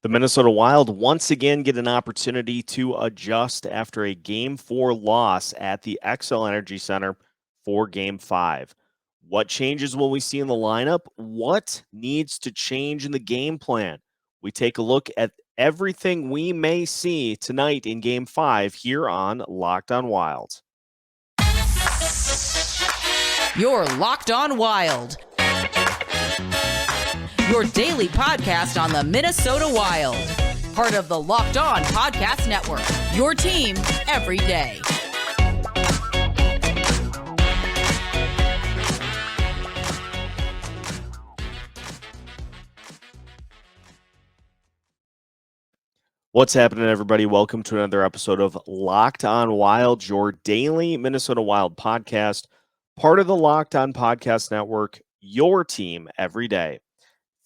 The Minnesota Wild once again get an opportunity to adjust after a Game 4 loss at the XL Energy Center for Game 5. What changes will we see in the lineup? What needs to change in the game plan? We take a look at everything we may see tonight in Game 5 here on Locked on Wild. You're Locked on Wild, your daily podcast on the Minnesota Wild. Part of the Locked On Podcast Network, your team every day. What's happening, everybody? Welcome to another episode of Locked on Wild, your daily Minnesota Wild podcast, part of the Locked on Podcast Network, your team every day.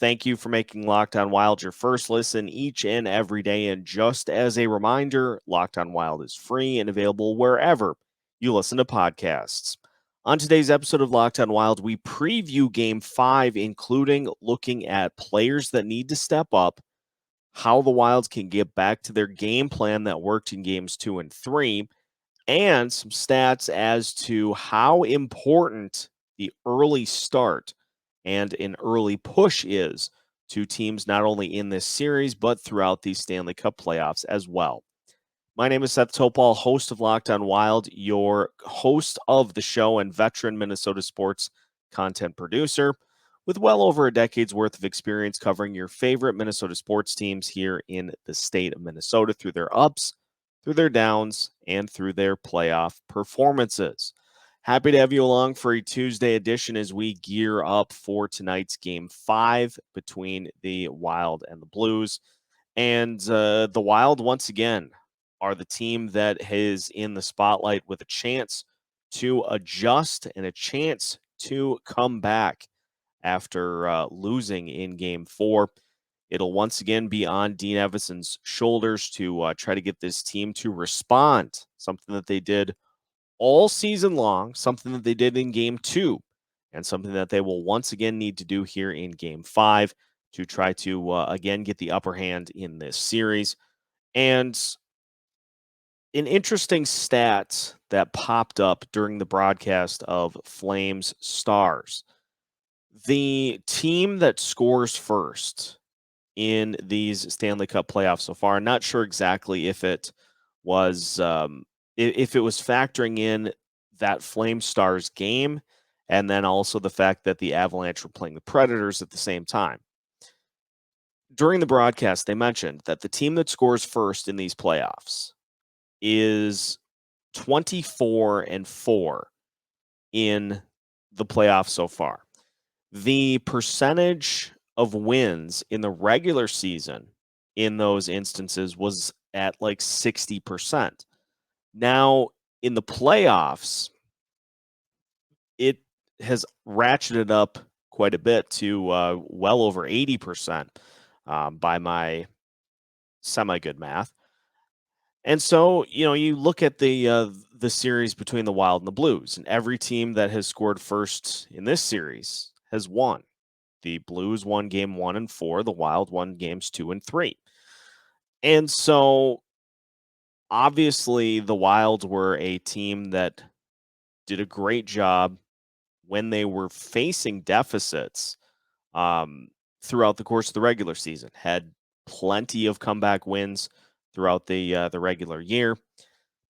Thank you for making Locked on Wild your first listen each and every day. And just as a reminder, Locked on Wild is free and available wherever you listen to podcasts. On today's episode of Locked on Wild, we preview Game 5, including looking at players that need to step up, how the Wilds can get back to their game plan that worked in Games 2 and 3, and some stats as to how important the early start and an early push is to teams not only in this series, but throughout the Stanley Cup playoffs as well. My name is Seth Topal, host of Locked on Wild, your host of the show and veteran Minnesota sports content producer with well over a decade's worth of experience covering your favorite Minnesota sports teams here in the state of Minnesota through their ups, through their downs, and through their playoff performances. Happy to have you along for a Tuesday edition as we gear up for tonight's Game 5 between the Wild and the Blues. And the Wild, once again, are the team that is in the spotlight with a chance to adjust and a chance to come back after losing in Game 4. It'll once again be on Dean Evason's shoulders to try to get this team to respond, something that they did all season long, something that they did in Game 2, and something that they will once again need to do here in Game 5 to try to, again, get the upper hand in this series. And an interesting stat that popped up during the broadcast of Flames Stars. The team that scores first in these Stanley Cup playoffs so far, I'm not sure exactly if it was factoring in that Flame Stars game and then also the fact that the Avalanche were playing the Predators at the same time. During the broadcast, they mentioned that the team that scores first in these playoffs is 24-4 in the playoffs so far. The percentage of wins in the regular season in those instances was at like 60%. Now, in the playoffs, it has ratcheted up quite a bit to well over 80% by my semi-good math. And so, you look at the series between the Wild and the Blues, and every team that has scored first in this series has won. The Blues won Game 1 and 4. The Wild won Games 2 and 3. And so, obviously, the Wilds were a team that did a great job when they were facing deficits throughout the course of the regular season. Had plenty of comeback wins throughout the regular year.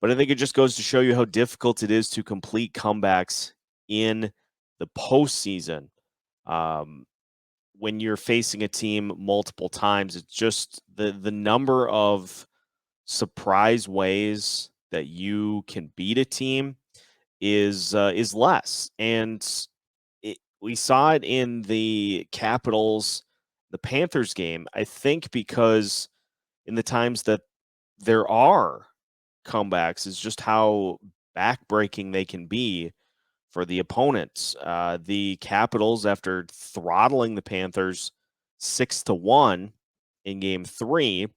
But I think it just goes to show you how difficult it is to complete comebacks in the postseason. When you're facing a team multiple times, it's just the number of surprise ways that you can beat a team is less. And we saw it in the Capitals, the Panthers game, I think, because in the times that there are comebacks is just how backbreaking they can be for the opponents. The Capitals, after throttling the Panthers 6-1 in Game 3,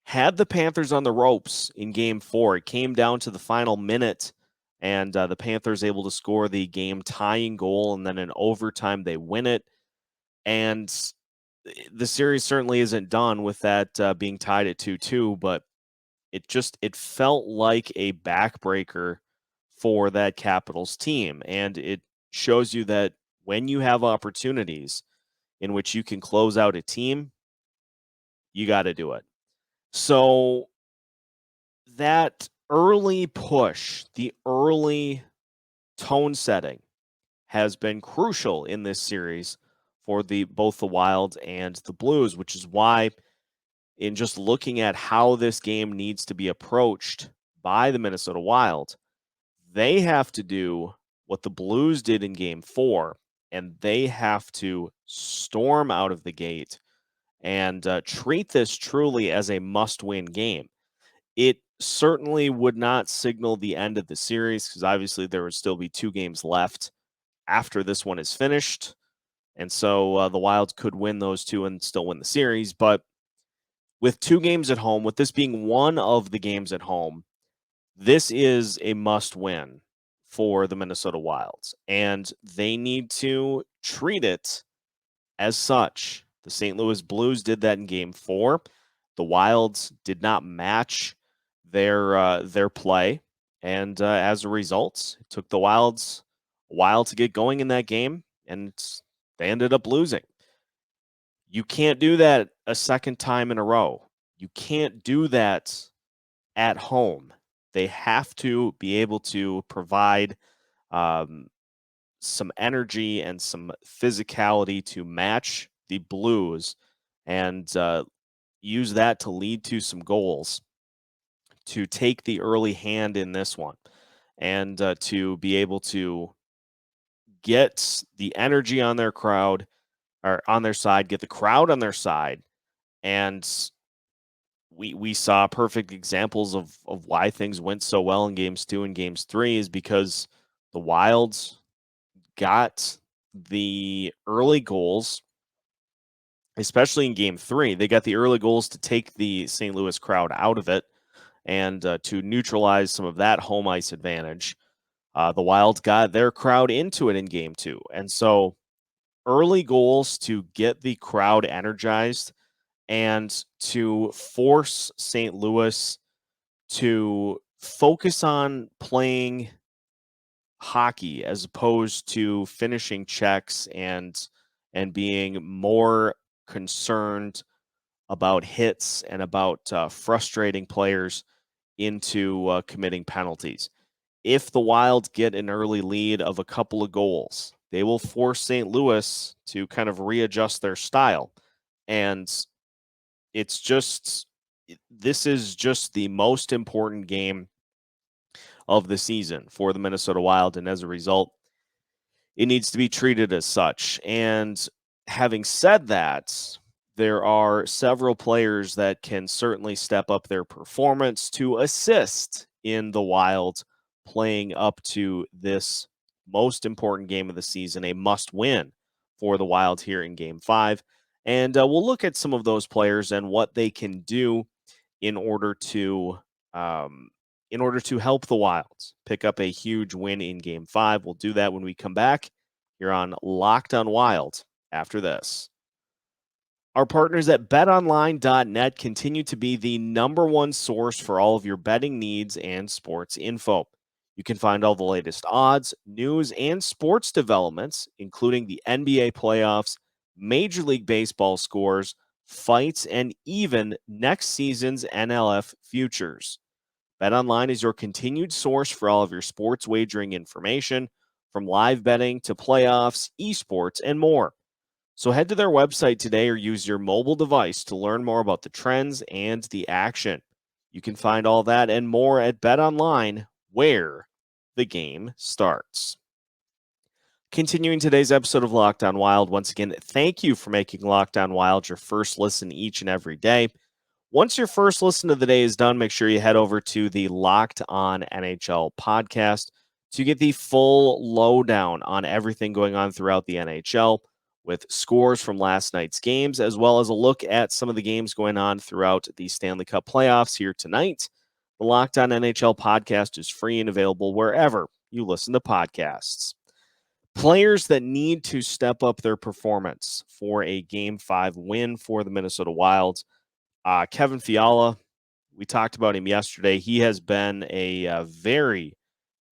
had the Panthers on the ropes in Game 4. It came down to the final minute, and the Panthers able to score the game-tying goal, and then in overtime they win it. And the series certainly isn't done with that being tied at 2-2, but it felt like a backbreaker for that Capitals team. And it shows you that when you have opportunities in which you can close out a team, you got to do it. So that early push, the early tone setting has been crucial in this series for both the Wild and the Blues, which is why in just looking at how this game needs to be approached by the Minnesota Wild, they have to do what the Blues did in game 4, and they have to storm out of the gate and treat this truly as a must-win game. It certainly would not signal the end of the series because obviously there would still be 2 games left after this one is finished. And so the Wild could win those 2 and still win the series. But with 2 games at home, with this being one of the games at home, this is a must win for the Minnesota Wilds. And they need to treat it as such. The St. Louis Blues did that in game 4. The Wilds did not match their play. And as a result, it took the Wilds a while to get going in that game, and they ended up losing. You can't do that a second time in a row. You can't do that at home. They have to be able to provide some energy and some physicality to match the Blues and use that to lead to some goals, to take the early hand in this one, and to be able to get the energy on their crowd or on their side, get the crowd on their side. And we saw perfect examples of why things went so well in games 2 and games 3 is because the Wilds got the early goals, especially in game 3. They got the early goals to take the St. Louis crowd out of it and to neutralize some of that home ice advantage. The Wild got their crowd into it in game 2. And so early goals to get the crowd energized and to force St. Louis to focus on playing hockey as opposed to finishing checks and being more concerned about hits and about frustrating players into committing penalties. If the Wild get an early lead of a couple of goals, they will force St. Louis to kind of readjust their style. And this is just the most important game of the season for the Minnesota Wild. And as a result, it needs to be treated as such. And having said that, there are several players that can certainly step up their performance to assist in the Wild playing up to this most important game of the season, a must win for the Wild here in game 5. And we'll look at some of those players and what they can do in order to help the Wilds pick up a huge win in game 5. We'll do that when we come back here on Locked on Wild after this. Our partners at betonline.net continue to be the #1 source for all of your betting needs and sports info. You can find all the latest odds, news, and sports developments, including the NBA playoffs, Major League Baseball scores, fights, and even next season's NLF futures. BetOnline is your continued source for all of your sports wagering information, from live betting to playoffs, esports, and more. So head to their website today or use your mobile device to learn more about the trends and the action. You can find all that and more at BetOnline, where the game starts. Continuing today's episode of Locked on Wild, once again, thank you for making Locked on Wild your first listen each and every day. Once your first listen of the day is done, make sure you head over to the Locked on NHL podcast to get the full lowdown on everything going on throughout the NHL, with scores from last night's games, as well as a look at some of the games going on throughout the Stanley Cup Playoffs here tonight. The Locked on NHL podcast is free and available wherever you listen to podcasts. Players that need to step up their performance for a Game 5 win for the Minnesota Wild. Kevin Fiala, we talked about him yesterday. He has been a very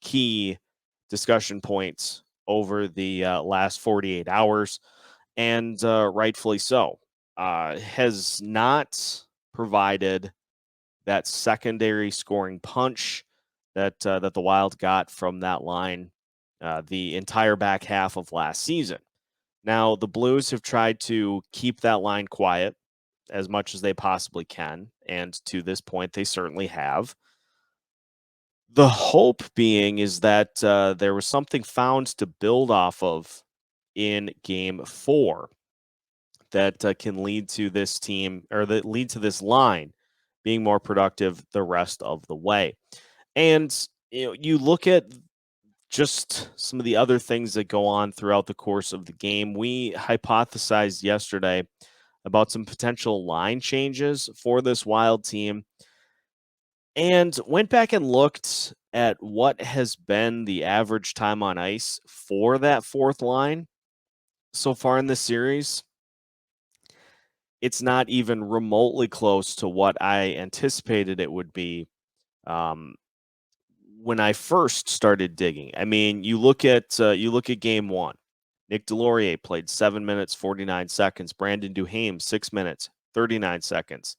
key discussion point over the last 48 hours, and rightfully so. Has not provided that secondary scoring punch that the Wild got from that line the entire back half of last season. Now, the Blues have tried to keep that line quiet as much as they possibly can, and to this point, they certainly have. The hope being is that there was something found to build off of in Game 4 that can lead to this team, or that lead to this line being more productive the rest of the way. And you look at just some of the other things that go on throughout the course of the game. We hypothesized yesterday about some potential line changes for this Wild team and went back and looked at what has been the average time on ice for that fourth line so far in this series. It's not even remotely close to what I anticipated it would be when I first started digging. I mean, you look at Game 1. Nick Delorier played 7 minutes 49 seconds. Brandon Duhaime 6 minutes 39 seconds.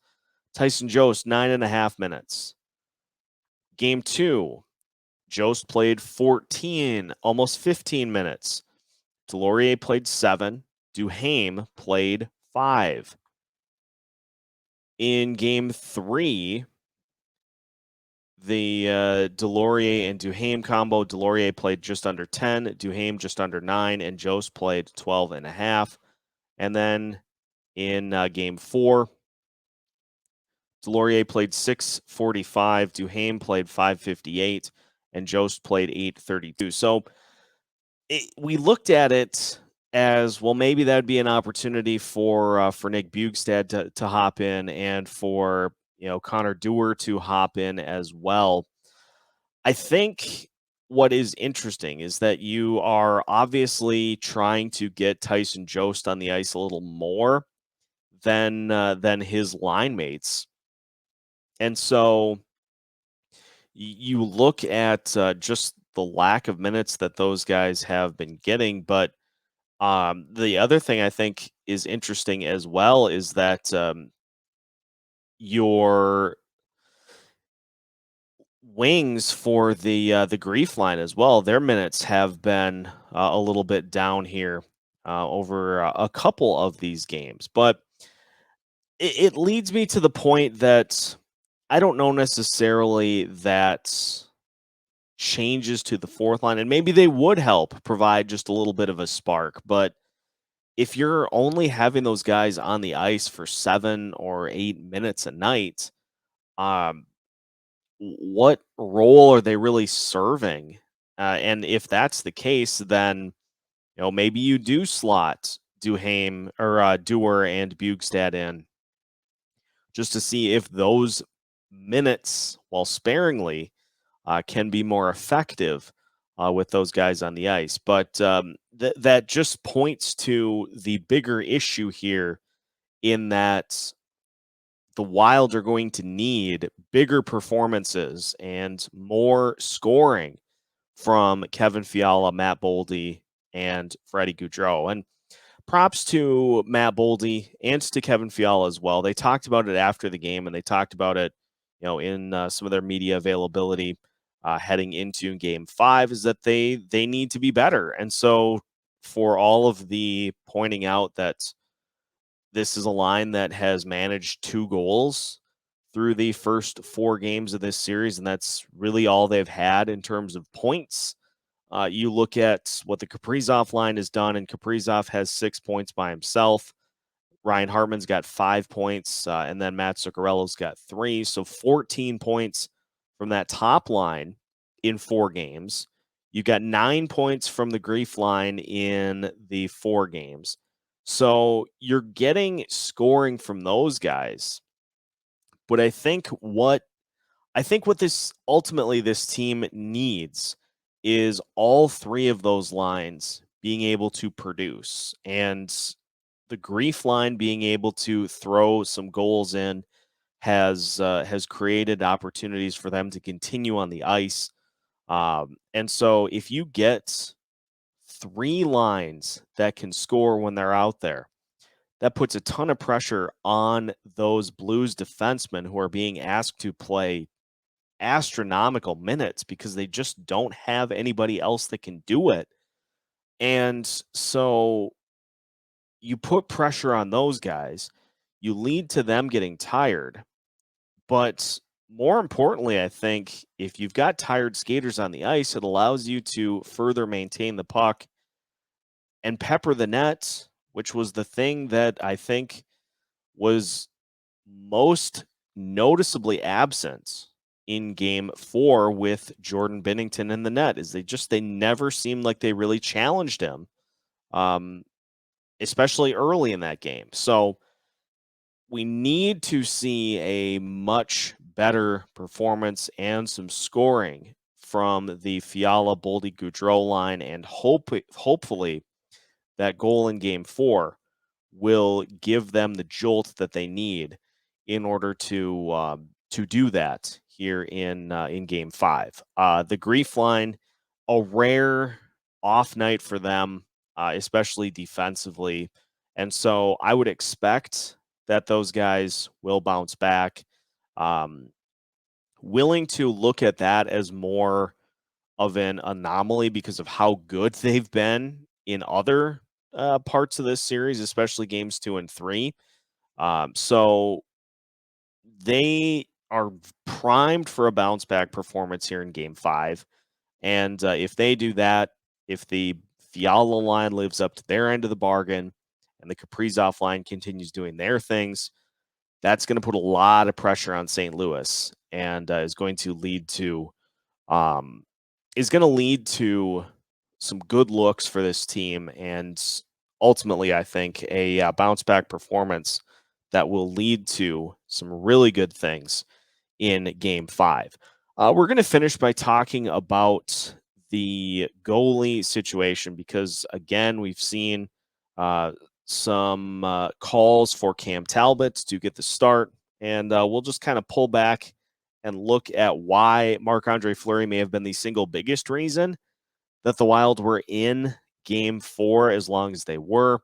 Tyson Jost 9.5 minutes. Game 2, Jost played 14, almost 15 minutes. Delorier played 7. Duhaime played 5. In Game 3, the Delorier and Duhaime combo, Delorier played just under 10, Duhaime just under 9, and Jost played 12.5. And then in Game 4, Delorier played 6:45, Duhaime played 5:58, and Jost played 8:32. So we looked at it as, well, maybe that'd be an opportunity for Nick Bjugstad to hop in, and for Connor Dewar to hop in as well. I think what is interesting is that you are obviously trying to get Tyson Jost on the ice a little more than his line mates. And so you look at just the lack of minutes that those guys have been getting. But the other thing I think is interesting as well is that your wings for the GREEF line as well, their minutes have been a little bit down here over a couple of these games. But it leads me to the point that I don't know necessarily that changes to the fourth line, and maybe they would help provide just a little bit of a spark. But if you're only having those guys on the ice for 7 or 8 minutes a night, what role are they really serving? And if that's the case, then maybe you do slot Duhaime or Dewar and Bjugstad in, just to see if those minutes, while sparingly, can be more effective with those guys on the ice. But that just points to the bigger issue here, in that the Wild are going to need bigger performances and more scoring from Kevin Fiala, Matt Boldy, and Freddie Gaudreau. And props to Matt Boldy and to Kevin Fiala as well. They talked about it after the game, and they talked about it, in some of their media availability heading into Game 5, is that they need to be better. And so, for all of the pointing out that this is a line that has managed 2 goals through the first 4 games of this series, and that's really all they've had in terms of points. You look at what the Kaprizov line has done, and Kaprizov has 6 points by himself. Ryan Hartman's got 5 points, and then Matt Zuccarello's got 3. So 14 points from that top line in 4 games. You got 9 points from the GREEF line in the 4 games. So you're getting scoring from those guys. But I think what this ultimately this team needs is all 3 of those lines being able to produce, and the GREEF line being able to throw some goals in has created opportunities for them to continue on the ice. And so if you get three lines that can score when they're out there, that puts a ton of pressure on those Blues defensemen who are being asked to play astronomical minutes because they just don't have anybody else that can do it. And so you put pressure on those guys, you lead to them getting tired. But more importantly, I think if you've got tired skaters on the ice, it allows you to further maintain the puck and pepper the net, which was the thing that I think was most noticeably absent in game 4 with Jordan Binnington in the net. Is they never seemed like they really challenged him, um, especially early in that game. So we need to see a much better performance and some scoring from the Boldy-Gaudreau line, and hopefully that goal in game 4 will give them the jolt that they need in order to do that here in game 5. The GREEF line, a rare off night for them, especially defensively, and so I would expect that those guys will bounce back. Um, Willing to look at that as more of an anomaly because of how good they've been in other parts of this series, especially games 2 and 3. So they are primed for a bounce back performance here in game 5. And if they do that, if the Fiala line lives up to their end of the bargain and the Kaprizov line continues doing their things, that's going to put a lot of pressure on St. Louis and is going to lead to um, some good looks for this team, and ultimately, I think a bounce back performance that will lead to some really good things in Game 5. We're going to finish by talking about the goalie situation because, again, we've seen some calls for Cam Talbot to get the start, and we'll just kind of pull back and look at why Marc-Andre Fleury may have been the single biggest reason that the Wild were in Game 4 as long as they were.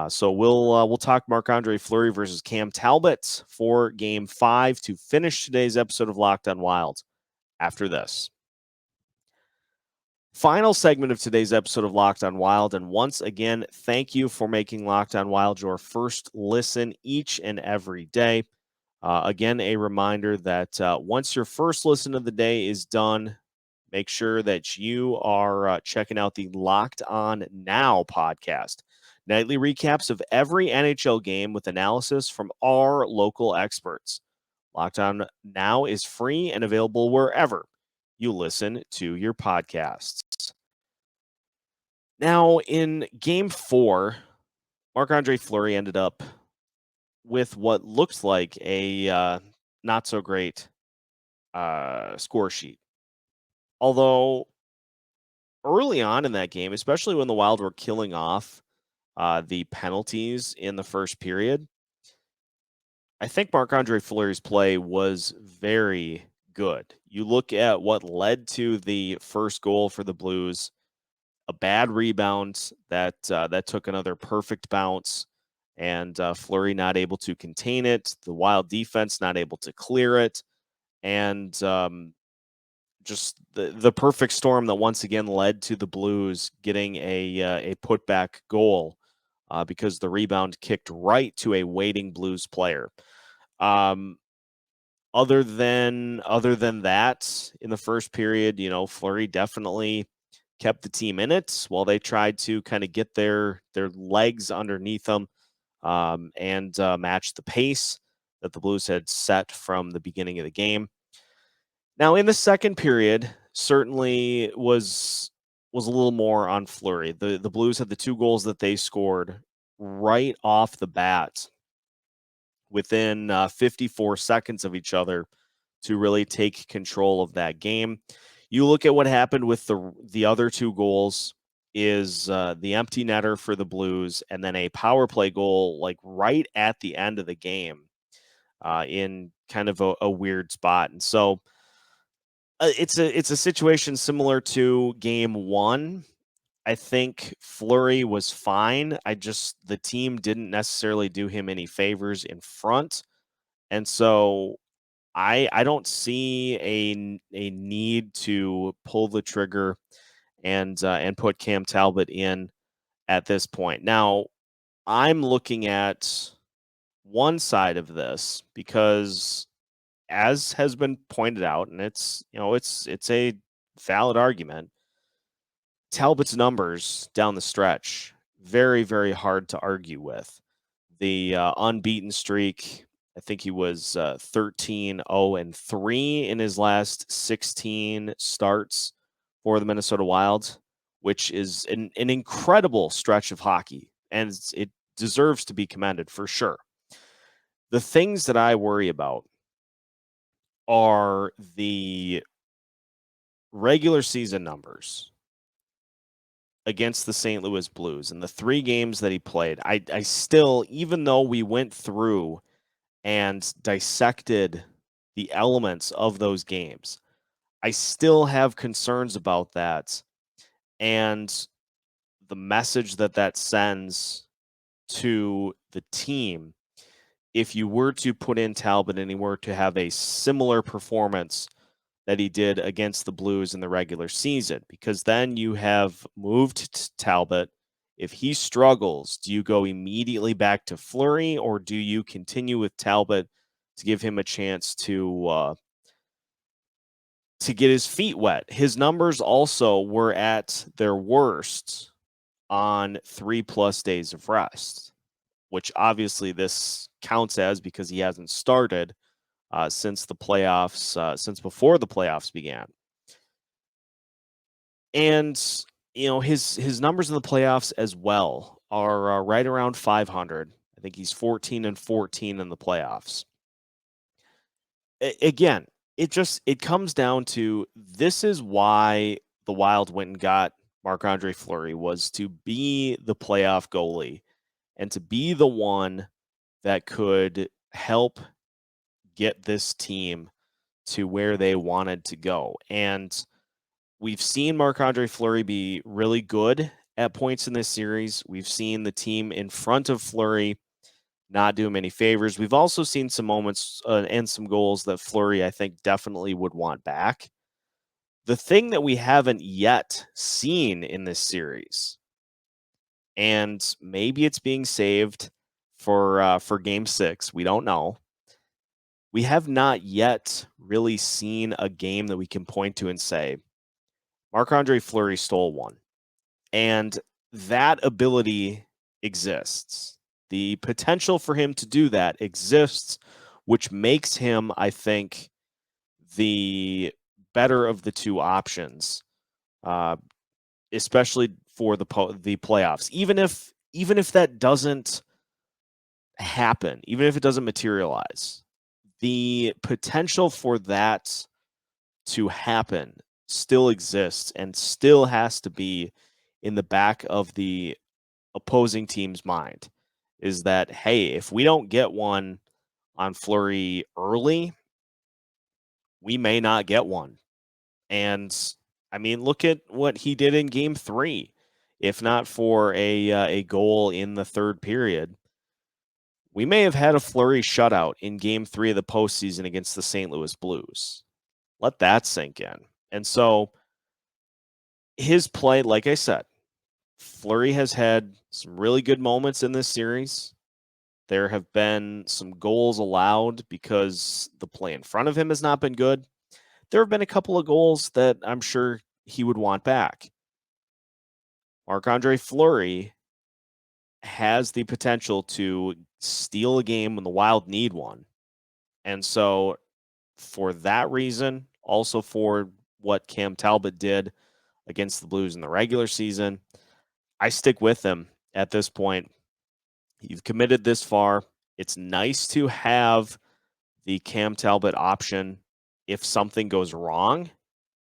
So we'll talk Marc-Andre Fleury versus Cam Talbot for Game 5 to finish today's episode of Locked on Wild after this. Final segment of today's episode of Locked on Wild, and once again, thank you for making Locked on Wild your first listen each and every day. Again, a reminder that once your first listen of the day is done, make sure that you are checking out the Locked On Now podcast. Nightly recaps of every NHL game with analysis from our local experts. Locked On Now is free and available wherever you listen to your podcasts. Now, in Game 4, Marc-Andre Fleury ended up with what looks like a not so great score sheet. Although early on in that game, especially when the Wild were killing off the penalties in the first period, I think Marc-Andre Fleury's play was very good. You look at what led to the first goal for the Blues, a bad rebound that took another perfect bounce, and Fleury not able to contain it, the Wild defense not able to clear it, and just the perfect storm that once again led to the Blues getting a putback goal because the rebound kicked right to a waiting Blues player. Um, other than that, in the first period, Fleury definitely kept the team in it while they tried to kind of get their legs underneath them and match the pace that the Blues had set from the beginning of the game. Now, in the second period, certainly was a little more on Fleury. The Blues had the 2 goals that they scored right off the bat within 54 seconds of each other to really take control of that game. You look at what happened with the other 2 goals is the empty netter for the Blues, and then a power play goal like right at the end of the game in kind of a weird spot. And so it's a situation similar to game one. I think Fleury was fine. The team didn't necessarily do him any favors in front. And so I don't see a need to pull the trigger and put Cam Talbot in at this point. Now, I'm looking at one side of this because, as has been pointed out, and it's a valid argument, Talbot's numbers down the stretch, very, very hard to argue with. The unbeaten streak, I think he was 13-0-3 in his last 16 starts for the Minnesota Wild, which is an incredible stretch of hockey, and it deserves to be commended for sure. The things that I worry about are the regular season numbers against the St. Louis Blues and the 3 games that he played. I still, even though we went through and dissected the elements of those games, I still have concerns about that and the message that sends to the team if you were to put in Talbot and he were to have a similar performance that he did against the Blues in the regular season, because then you have moved Talbot. If he struggles, do you go immediately back to Fleury, or do you continue with Talbot to give him a chance to get his feet wet? His numbers also were at their worst on 3+ days of rest, which obviously this counts as because he hasn't started since the playoffs, since before the playoffs began. And his numbers in the playoffs as well are right around 500. I think he's 14-14 in the playoffs. Again, it comes down to, this is why the Wild went and got Marc-Andre Fleury, was to be the playoff goalie and to be the one that could help get this team to where they wanted to go. And we've seen Marc-Andre Fleury be really good at points in this series. We've seen the team in front of Fleury not do him any favors. We've also seen some moments and some goals that Fleury, I think, definitely would want back. The thing that we haven't yet seen in this series, and maybe it's being saved for Game 6, we don't know. We have not yet really seen a game that we can point to and say, Marc-Andre Fleury stole one. And that ability exists. The potential for him to do that exists, which makes him, I think, the better of the two options, especially for the playoffs. Even if that doesn't happen, even if it doesn't materialize, the potential for that to happen still exists and still has to be in the back of the opposing team's mind, is that, hey, if we don't get one on Fleury early, we may not get one. And I mean, look at what he did in Game 3. If not for a goal in the third period, we may have had a Fleury shutout in Game 3 of the postseason against the St. Louis Blues. Let that sink in. And so his play, like I said, Fleury has had some really good moments in this series. There have been some goals allowed because the play in front of him has not been good. There have been a couple of goals that I'm sure he would want back. Marc-Andre Fleury has the potential to steal a game when the Wild need one. And so for that reason, also for what Cam Talbot did against the Blues in the regular season, I stick with him at this point. You've committed this far. It's nice to have the Cam Talbot option if something goes wrong.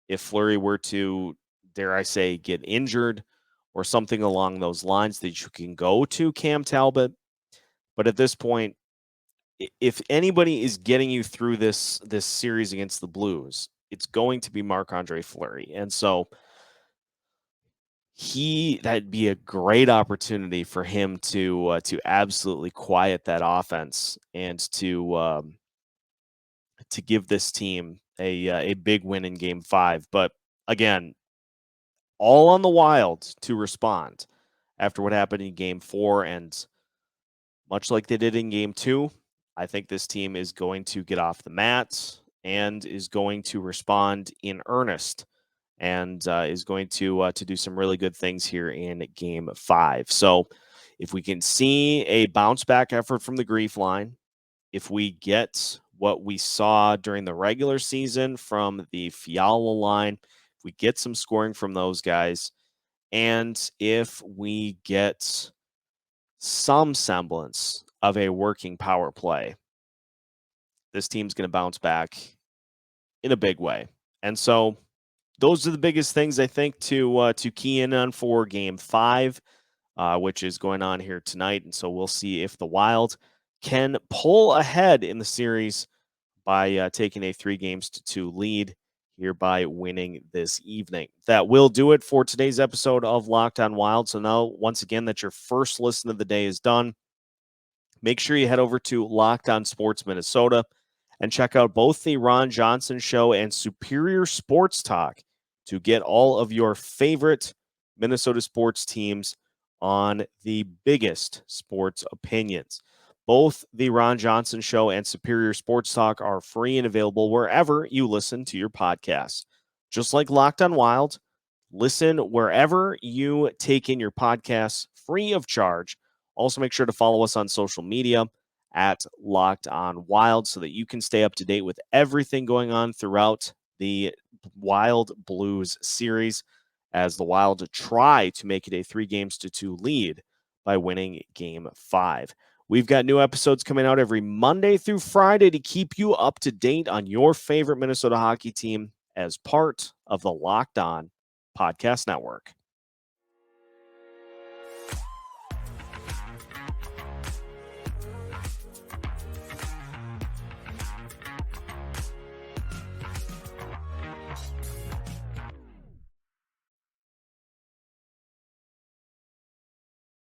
If Fleury were to, dare I say, get injured, or something along those lines that you can go to Cam Talbot. But at this point, if anybody is getting you through this series against the Blues, it's going to be Marc-Andre Fleury. And so that'd be a great opportunity for him to absolutely quiet that offense and to give this team a big win in Game 5. But again, all on the Wild to respond after what happened in Game 4, and much like they did in Game 2, I think this team is going to get off the mat and is going to respond in earnest, and is going to do some really good things here in Game 5. So if we can see a bounce back effort from the GREEF line, if we get what we saw during the regular season from the Fiala line, if we get some scoring from those guys, and if we get some semblance of a working power play, this team's going to bounce back in a big way. And so those are the biggest things I think to key in on for Game 5, which is going on here tonight. And so we'll see if the Wild can pull ahead in the series by taking a 3-2 lead here by winning this evening. That will do it for today's episode of Locked On Wild. So now, once again, that your first listen of the day is done, make sure you head over to Locked On Sports Minnesota and check out both the Ron Johnson Show and Superior Sports Talk to get all of your favorite Minnesota sports teams on the biggest sports opinions. Both the Ron Johnson Show and Superior Sports Talk are free and available wherever you listen to your podcasts. Just like Locked On Wild, listen wherever you take in your podcasts free of charge. Also, make sure to follow us on social media at Locked On Wild so that you can stay up to date with everything going on throughout the Wild Blues series as the Wild try to make it a 3-2 lead by winning Game 5. We've got new episodes coming out every Monday through Friday to keep you up to date on your favorite Minnesota hockey team as part of the Locked On Podcast Network.